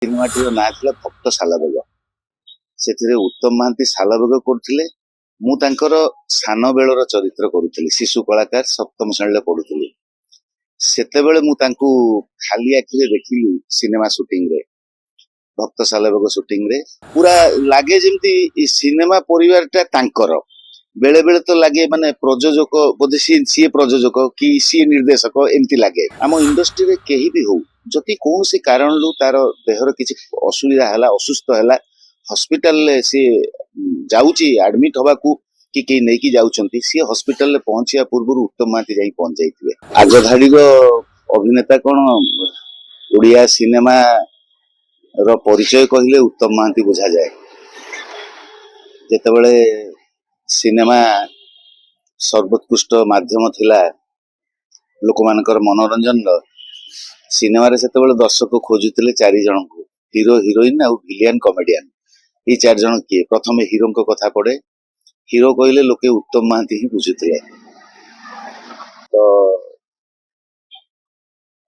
ସିନେମାଟିର ନାଁ ଥିଲା ଭକ୍ତ ସାଲବେଗ। ସେଥିରେ ଉତ୍ତମ ମହାନ୍ତି ସାଲବେଗ କରୁଥିଲେ। ମୁଁ ତାଙ୍କର ସାନ ବେଳର ଚରିତ୍ର କରୁଥିଲି। ଶିଶୁ କଳାକାର, ସପ୍ତମ ଶ୍ରେଣୀରେ ପଢୁଥିଲି। ସେତେବେଳେ ମୁଁ ତାଙ୍କୁ ଖାଲି ଆଖିରେ ଦେଖିଲି ସିନେମା ସୁଟିଂରେ, ଭକ୍ତ ସାଲବେଗ ସୁଟିଂରେ। ପୁରା ଲାଗେ ଯେମିତି ସିନେମା ପରିବାରଟା ତାଙ୍କର। ବେଳେ ବେଳେ ତ ଲାଗେ ମାନେ ପ୍ରଯୋଜକ ବୋଧେ ସିଏ ପ୍ରଯୋଜକ କି ସିଏ ନିର୍ଦ୍ଦେଶକ, ଏମିତି ଲାଗେ। ଆମ ଇଣ୍ଡଷ୍ଟ୍ରିରେ କେହି ବି ହଉ, ଯଦି କୌଣସି କାରଣରୁ ତାର ଦେହର କିଛି ଅସୁବିଧା ହେଲା, ଅସୁସ୍ଥ ହେଲା, ହସ୍ପିଟାଲରେ ସିଏ ଯାଉଛି ଆଡମିଟ ହବାକୁ କି କେହି ନେଇକି ଯାଉଛନ୍ତି, ସିଏ ହସ୍ପିଟାଲରେ ପହଞ୍ଚିବା ପୂର୍ବରୁ ଉତ୍ତମ ମହାନ୍ତି ଯାଇ ପହଞ୍ଚି ଯାଇଥିବେ। ଆଗ ଧାଡିର ଅଭିନେତା କଣ, ଓଡିଆ ସିନେମା ର ପରିଚୟ କହିଲେ ଉତ୍ତମ ମହାନ୍ତି ବୁଝାଯାଏ। ଯେତେବେଳେ ସିନେମା ସର୍ବୋତ୍କୃଷ୍ଟ ମାଧ୍ୟମ ଥିଲା ଲୋକମାନଙ୍କର ମନୋରଞ୍ଜନର, ସିନେମାରେ ସେତେବେଳେ ଦର୍ଶକ ଖୋଜୁଥିଲେ 4 ଜଣଙ୍କୁ, ହିରୋ, ହିରୋଇନ ଆଉ ଭିଲିଆନ, କମେଡିଆନ। ଏଇ 4 ଜଣ କିଏ? ପ୍ରଥମେ ହିରୋଙ୍କ କଥା ପଡେ। ହିରୋ କହିଲେ ଲୋକେ ଉତ୍ତମ ମହାନ୍ତି ହିଁ ବୁଝୁଥିଲେ। ତ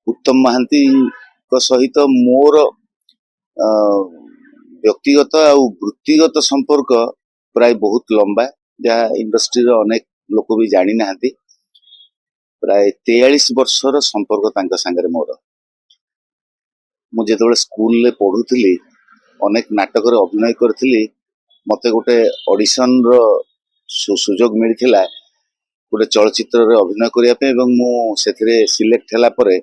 ଉତ୍ତମ ମହାନ୍ତିଙ୍କ ସହିତ ମୋର ବ୍ୟକ୍ତିଗତ ଆଉ ବୃତ୍ତିଗତ ସମ୍ପର୍କ ପ୍ରାୟ ବହୁତ ଲମ୍ବା, ଯାହା ଇଣ୍ଡଷ୍ଟ୍ରିର ଅନେକ ଲୋକ ବି ଜାଣି ନାହାନ୍ତି। ପ୍ରାୟ 43 ବର୍ଷର ସମ୍ପର୍କ ତାଙ୍କ ସାଙ୍ଗରେ ମୋର। ମୁଁ ଯେତେବେଳେ ସ୍କୁଲରେ ପଢୁଥିଲି, ଅନେକ ନାଟକରେ ଅଭିନୟ କରିଥିଲି। ମତେ ଗୋଟେ ଅଡିସନର ସୁଯୋଗ ମିଳିଥିଲା ଗୋଟେ ଚଳଚ୍ଚିତ୍ରରେ ଅଭିନୟ କରିବା ପାଇଁ, ଏବଂ ମୁଁ ସେଥିରେ ସିଲେକ୍ଟ ହେଲା ପରେ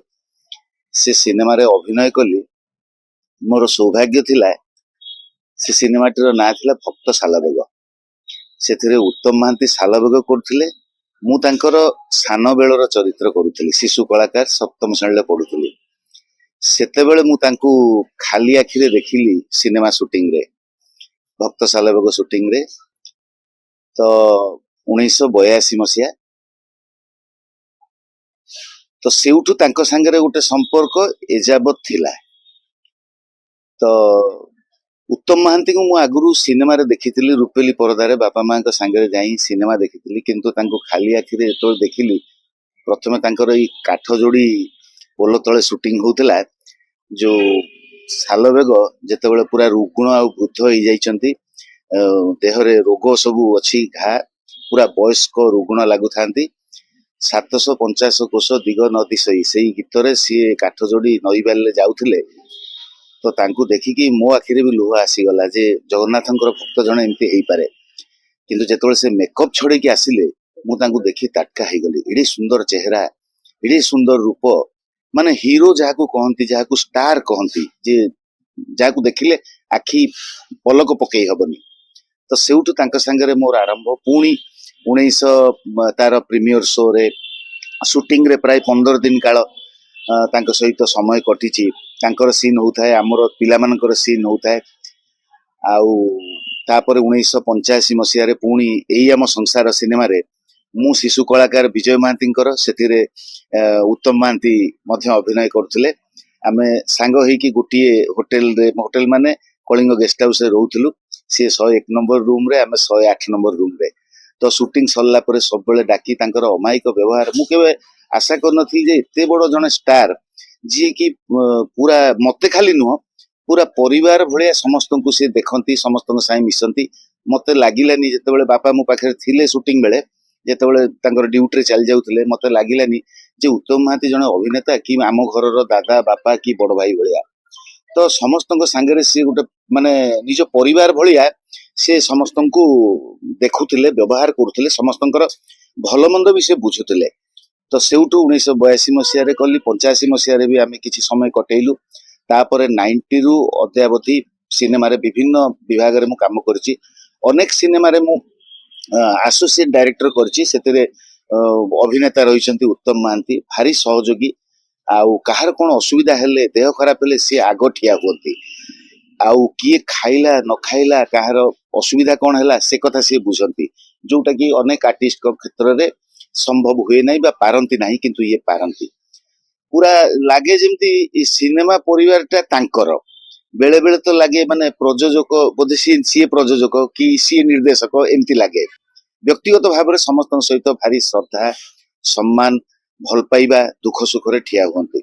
ସେ ସିନେମାରେ ଅଭିନୟ କଲି। ମୋର ସୌଭାଗ୍ୟ ଥିଲା, ସେ ସିନେମାଟିର ନାଁ ଥିଲା ଭକ୍ତ ସାଲବେଗ। ସେଥିରେ ଉତ୍ତମ ମହାନ୍ତି ସାଲବେଗ କରୁଥିଲେ। ମୁଁ ତାଙ୍କର ସାନ ବେଳର ଚରିତ୍ର କରୁଥିଲି। ଶିଶୁ କଳାକାର, ସପ୍ତମ ଶ୍ରେଣୀରେ ପଢୁଥିଲି। ସେତେବେଳେ ମୁଁ ତାଙ୍କୁ ଖାଲି ଆଖିରେ ଦେଖିଲି ସିନେମା ସୁଟିଂରେ, ଭକ୍ତ ସାଲବେଗ ସୁଟିଂରେ। ତ 1982 ମସିହା। ତ ସେଇଠୁ ତାଙ୍କ ସାଙ୍ଗରେ ଗୋଟେ ସମ୍ପର୍କ ଏଯାବତ ଥିଲା। ତ ଉତ୍ତମ ମହାନ୍ତିଙ୍କୁ ମୁଁ ଆଗରୁ ସିନେମାରେ ଦେଖିଥିଲି, ରୂପେଲି ପରଦାରେ ବାପା ମାଙ୍କ ସାଙ୍ଗରେ ଯାଇ ସିନେମା ଦେଖିଥିଲି। କିନ୍ତୁ ତାଙ୍କୁ ଖାଲି ଆଖିରେ ଯେତେବେଳେ ଦେଖିଲି, ପ୍ରଥମେ ତାଙ୍କର ଏଇ କାଠ ଯୋଡି ପୋଲ ତଳେ ସୁଟିଂ ହଉଥିଲା। ଯୋଉ ସାଲବେଗ ଯେତେବେଳେ ପୁରା ରୁଗ୍ଣ ଆଉ ବୃଦ୍ଧ ହେଇଯାଇଛନ୍ତି, ଦେହରେ ରୋଗ ସବୁ ଅଛି, ଘା, ପୁରା ବୟସ୍କ ରୁଗ୍ଣ ଲାଗୁଥାନ୍ତି। 750 କୋଶ ଦିଗ ନଦୀ ସେଇ ଗୀତରେ ସିଏ କାଠ ଯୋଡି ନଈ ବାଲିରେ ଯାଉଥିଲେ। ତ ତାଙ୍କୁ ଦେଖିକି ମୋ ଆଖିରେ ବି ଲୁହ ଆସିଗଲା ଯେ ଜଗନ୍ନାଥଙ୍କର ଭକ୍ତ ଜଣେ ଏମିତି ହେଇପାରେ। କିନ୍ତୁ ଯେତେବେଳେ ସେ ମେକଅପ୍ ଛଡେଇକି ଆସିଲେ, ମୁଁ ତାଙ୍କୁ ଦେଖି ତାଟକା ହେଇଗଲି। ଏଡେ ସୁନ୍ଦର ଚେହେରା, ଏଡେ ସୁନ୍ଦର ରୂପ, ମାନେ ହିରୋ ଯାହାକୁ କହନ୍ତି, ଯାହାକୁ ଷ୍ଟାର କହନ୍ତି, ଯେ ଯାହାକୁ ଦେଖିଲେ ଆଖି ପଲକ ପକେଇ ହବନି। ତ ସେଇଠୁ ତାଙ୍କ ସାଙ୍ଗରେ ମୋର ଆରମ୍ଭ। ପୁଣି 19 ତାର ପ୍ରିମିୟର ଶୋରେ ସୁଟିଂରେ ପ୍ରାୟ 15 ଦିନ କାଳ ତାଙ୍କ ସହିତ ସମୟ କଟିଛି। ତାଙ୍କର ସିନ୍ ହଉଥାଏ, ଆମର ପିଲାମାନଙ୍କର ସିନ୍ ହଉଥାଏ। ଆଉ ତାପରେ 1985 ମସିହାରେ ପୁଣି ଏଇ ଆମ ସଂସାର ସିନେମାରେ ମୁଁ ଶିଶୁ କଳାକାର ବିଜୟ ମହାନ୍ତିଙ୍କର, ସେଥିରେ ଉତ୍ତମ ମହାନ୍ତି ମଧ୍ୟ ଅଭିନୟ କରୁଥିଲେ। ଆମେ ସାଙ୍ଗ ହେଇକି ଗୋଟିଏ ହୋଟେଲ ମାନେ କଳିଙ୍ଗ ଗେଷ୍ଟ ହାଉସରେ ରହୁଥିଲୁ। ସିଏ 101 ନମ୍ବର ରୁମରେ, ଆମେ 108 ନମ୍ବର ରୁମରେ। ତ ସୁଟିଂ ସରିଲା ପରେ ସବୁବେଳେ ଡାକି ତାଙ୍କର ଅମାୟିକ ବ୍ୟବହାର, ମୁଁ କେବେ ଆଶା କରିନଥିଲି ଯେ ଏତେ ବଡ ଜଣେ ଷ୍ଟାର, ଯିଏ କି ପୁରା ମତେ ଖାଲି ନୁହଁ, ପୁରା ପରିବାର ଭଳିଆ ସମସ୍ତଙ୍କୁ ସେ ଦେଖନ୍ତି, ସମସ୍ତଙ୍କ ସାଙ୍ଗେ ମିଶନ୍ତି। ମତେ ଲାଗିଲାନି, ଯେତେବେଳେ ବାପା ମୋ ପାଖରେ ଥିଲେ ସୁଟିଂ ବେଳେ, ଯେତେବେଳେ ତାଙ୍କର ଡ୍ୟୁଟିରେ ଚାଲି ଯାଉଥିଲେ, ମତେ ଲାଗିଲାନି ଯେ ଉତ୍ତମ ମହାନ୍ତି ଜଣେ ଅଭିନେତା କି ଆମ ଘରର ଦାଦା, ବାପା କି ବଡ ଭାଇ ଭଳିଆ। ତ ସମସ୍ତଙ୍କ ସାଙ୍ଗରେ ସିଏ ଗୋଟେ ମାନେ ନିଜ ପରିବାର ଭଳିଆ ସେ ସମସ୍ତଙ୍କୁ ଦେଖୁଥିଲେ, ବ୍ୟବହାର କରୁଥିଲେ, ସମସ୍ତଙ୍କର ଭଲ ମନ୍ଦ ବି ସେ ବୁଝୁଥିଲେ। ତ ସେଇଠୁ 1982 ମସିହାରେ କଲି, 85 ମସିହାରେ ବି ଆମେ କିଛି ସମୟ କଟେଇଲୁ। ତାପରେ 90ରୁ ଅଦ୍ୟାବଧି ସିନେମାରେ ବିଭିନ୍ନ ବିଭାଗରେ ମୁଁ କାମ କରିଛି। ଅନେକ ସିନେମାରେ ମୁଁ ଆସୋସିଏଟ ଡାଇରେକ୍ଟର କରିଛି। ସେଥିରେ ଅଭିନେତା ରହିଛନ୍ତି ଉତ୍ତମ ମହାନ୍ତି, ଭାରି ସହଯୋଗୀ। ଆଉ କାହାର କଣ ଅସୁବିଧା ହେଲେ, ଦେହ ଖରାପ ହେଲେ ସିଏ ଆଗ ଠିଆ ହୁଅନ୍ତି। ଆଉ କିଏ ଖାଇଲା ନ ଖାଇଲା, କାହାର ଅସୁବିଧା କଣ ହେଲା, ସେ କଥା ସିଏ ବୁଝନ୍ତି, ଯୋଉଟା କି ଅନେକ ଆର୍ଟିଷ୍ଟଙ୍କ କ୍ଷେତ୍ରରେ ସମ୍ଭବ ହୁଏ ନାହିଁ ବା ପାରନ୍ତି ନାହିଁ, କିନ୍ତୁ ଇଏ ପାରନ୍ତି। ପୁରା ଲାଗେ ଯେମିତି ସିନେମା ପରିବାରଟା ତାଙ୍କର। ବେଳେ ବେଳେ ତ ଲାଗେ ମାନେ ପ୍ରଯୋଜକ ବୋଧେ ସିଏ ପ୍ରଯୋଜକ କି ସିଏ ନିର୍ଦ୍ଦେଶକ, ଏମିତି ଲାଗେ। ବ୍ୟକ୍ତିଗତ ଭାବରେ ସମସ୍ତଙ୍କ ସହିତ ଭାରି ଶ୍ରଦ୍ଧା, ସମ୍ମାନ, ଭଲ ପାଇବା, ଦୁଃଖ ସୁଖରେ ଠିଆ ହୁଅନ୍ତି।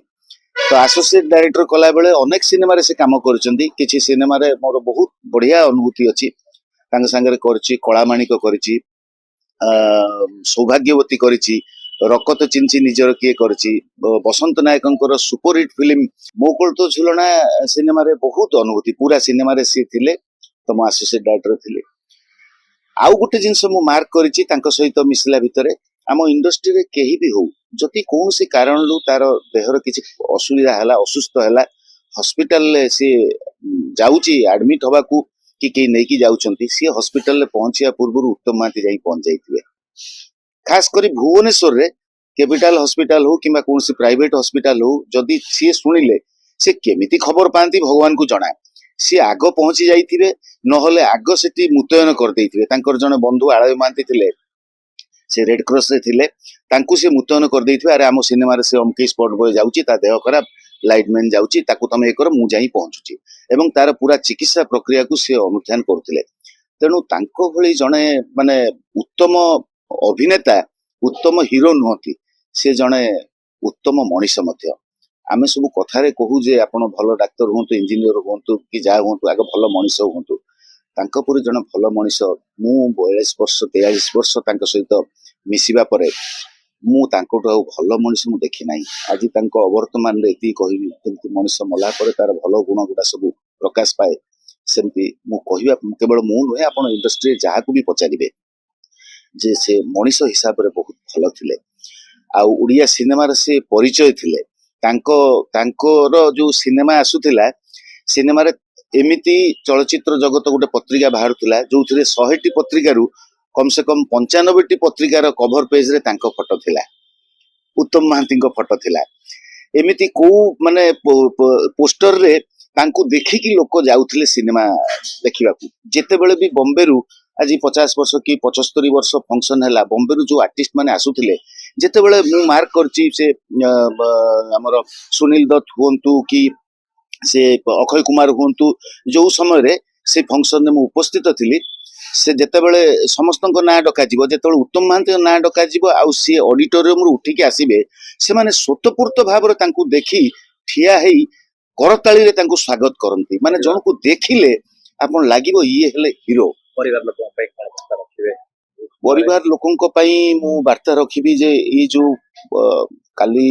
तो आसोसिएट डायरेक्टर कला बेले अनेक सिनेमा रे से काम करछंती किछि सिनेमा रे मोर बहुत बढ़िया अनुभूति अछि तांग संगे करछि कलामाणिक करछि सौभाग्यवती करछि रकत चिंची निजर किए करछि बसंत नायकंकर सुपर हिट फिल्म मोकुल तो झुलना सिनेमा रे बहुत अनुभूति पूरा सिनेमा रे सी थिले तो मो एसोसिएट डायरेक्टर थिले आउ गोटे जिनस मु मार्क करिछि तांको सहित मिसला भितरे आम इंडस्ट्री रे केही भी हो जति कोनसी कारण लु तार देहर किछि असुविधा हला असुस्थ हला हॉस्पिटल ले सी जाउची एडमिट होबाकू कि नेकी जाउचंती सी हॉस्पिटल ले पहुंचिया पूर्व उत्तम माती जाई पहुंच जाइथिबे खास करी भुवनेश्वर रे कैपिटल हॉस्पिटल हो किंबा कोनसी प्राइवेट हॉस्पिटल हो जदि सी सुनिले से केमिति खबर पांती भगवान को जणा सी आग पहुंची जाइथिबे नहले आग सेठी मुतयन कर देइथिबे तांकर जने बंधु आळय मानती थिले से रेड क्रॉस रे थिले तांकु से मुतयन कर देइथिबे अरे आम सिनेमा रे से अमके स्पॉट बॉय जाउची ता देह खराब लाइटमैन जाउची ताकु तमे एकर मु जाई पहुंचुची एवं तार पूरा चिकित्सा प्रक्रिया को से अनुध्यान करथिले तेणु तांको भली जने माने उत्तम अभिनेता उत्तम हीरो नुहति से जने उत्तम मनीष मध्य आमे सब कथारे कहू जे आपण भलो डाक्टर हुंतु इंजीनियर हुंतु कि जा हुंतु आगे भलो मनीष हुंतु तांको पुरी जने भलो मनीष मु 42 वर्ष 43 वर्ष तांको सहित मिसिबा परे मु तांको तो भलो मनीष मु देखि नाही आज तांको अवर्तमान रे एती कहिबी जेंति मनीष मला परे तार भलो गुण गुडा सब प्रकाश पाए सेमति मु कहिबा केवल मु नहे आपण इंडस्ट्री जहा को भी पचारिबे जे से मनीष हिसाब रे बहुत भलो थिले आ उड़िया सिनेमा रे से परिचय थिले तांको जो सिनेमा आसुथिला सिनेमा रे एमिति चलचित्र जगत गोटे पत्रिका बाहर थिला जोथिरे 100टी पत्रिका रु कम से कम 95टी पत्रिकार कवर पेज रे तांको फोटो थिला उत्तम महांती फोटो थिला एमिति को माने पोस्टर रे तांको देखि कि लोक जाउथिले सिनेमा देखिबाकू जेते बेले भी बॉम्बे रु आज 50 वर्ष कि 75 वर्ष फंक्शन हैला बॉम्बे रु जो आर्टिस्ट माने आसुथिले जेते बेले मु मार्क करची से हमर सुनील दत्त हुंतु कि से अक्षय कुमार हुंतु जो समय रे से फंक्शन में उपस्थित थिली से जेते बेले समस्तक ना डका जिवो जेते बेले उत्तम महांती ना डका जिवो आ सी ऑडिटोरियम रु उठी के आसीबे से माने स्वतःपूर्त भाव रे तांकू देखि ठिया हेई करताली रे तांकू स्वागत करंती माने जण को देखिले आपन लागिवो ये हेले हीरो परिवार लोक पई कोन वार्ता रखिबे परिवार लोकंक पई मु वार्ता रखिबी जे ई जो काली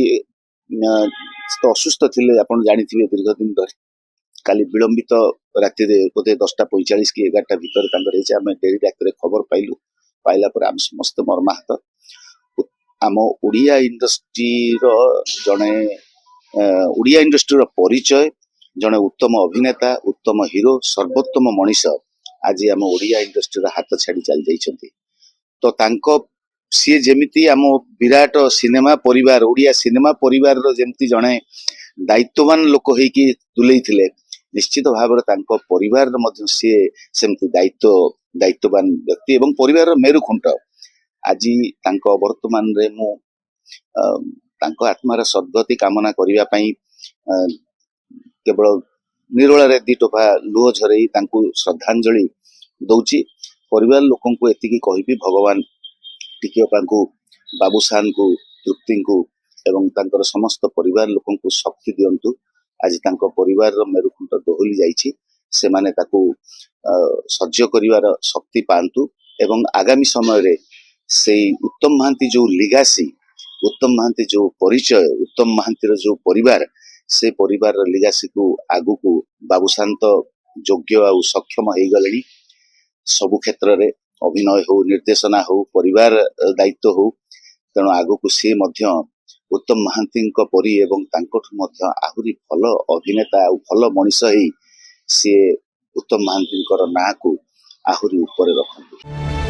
तो असुस्थ थिले आपन जानिथिबे दीर्घ दिन धरि काली विलंबित राति रे बोधे 10:45 कि 11टा भीतर तांकर हेचे आमे डेरी डाक्टर खबर पाइलु पाइला पर आम समस्त मर्माहत आम ओडिया इंडस्ट्री रो जने ओडिया इंडस्ट्री रो परिचय जने उत्तम अभिनेता उत्तम हीरो सर्वोत्तम मनीष आज आम ओडिया इंडस्ट्री रो हाथ छाड़ी चल जाइछंती तो तांको सी जेमिति आम विराट सिनेमा परिवार ओडिया सिनेमा परिवार रो जेमिति जने दायित्ववान लोक हेकी तुलै थिले निश्चित भाव रे तांको परिवार रो मध्य सी सेमिति दायित्ववान व्यक्ति एवं परिवार रो मेरुखुंट आज तांको वर्तमान रे मु तांको आत्मार सद्गति कामना करिवा पई केवल निरोला रे दी टोपा लुह झरई तांको श्रद्धांजलि दउची परिवार लोकन को एतिकी कहिबी भगवान टिकियोपा को बाबूसान को तृप्ति को एवं तांकर समस्त परिवार लोकन को शक्ति दियंतु आज तांको परिवार रो मेरुखुंट दोहली जाईची से माने ताको सह्य करिवार शक्ति पांतु एवं आगामी समय रे सेई उत्तम महांती जो लिगासी उत्तम महांती जो परिचय उत्तम महांती रो जो परिवार से परिवार रो लिगासी को आगु को बाबूशांत योग्य आ सक्षम हेई गलेनी सबु क्षेत्र रे अभिनय हो निर्देशना हो परिवार दायित्व हो तेणु आगु को सी मध्य उत्तम महांती परी एवं तांकोठु मध्य आहुरी भल अभिनेता आ भल मनीष ही सी उत्तम महांती ना को आहुरी ऊपर रखंतु।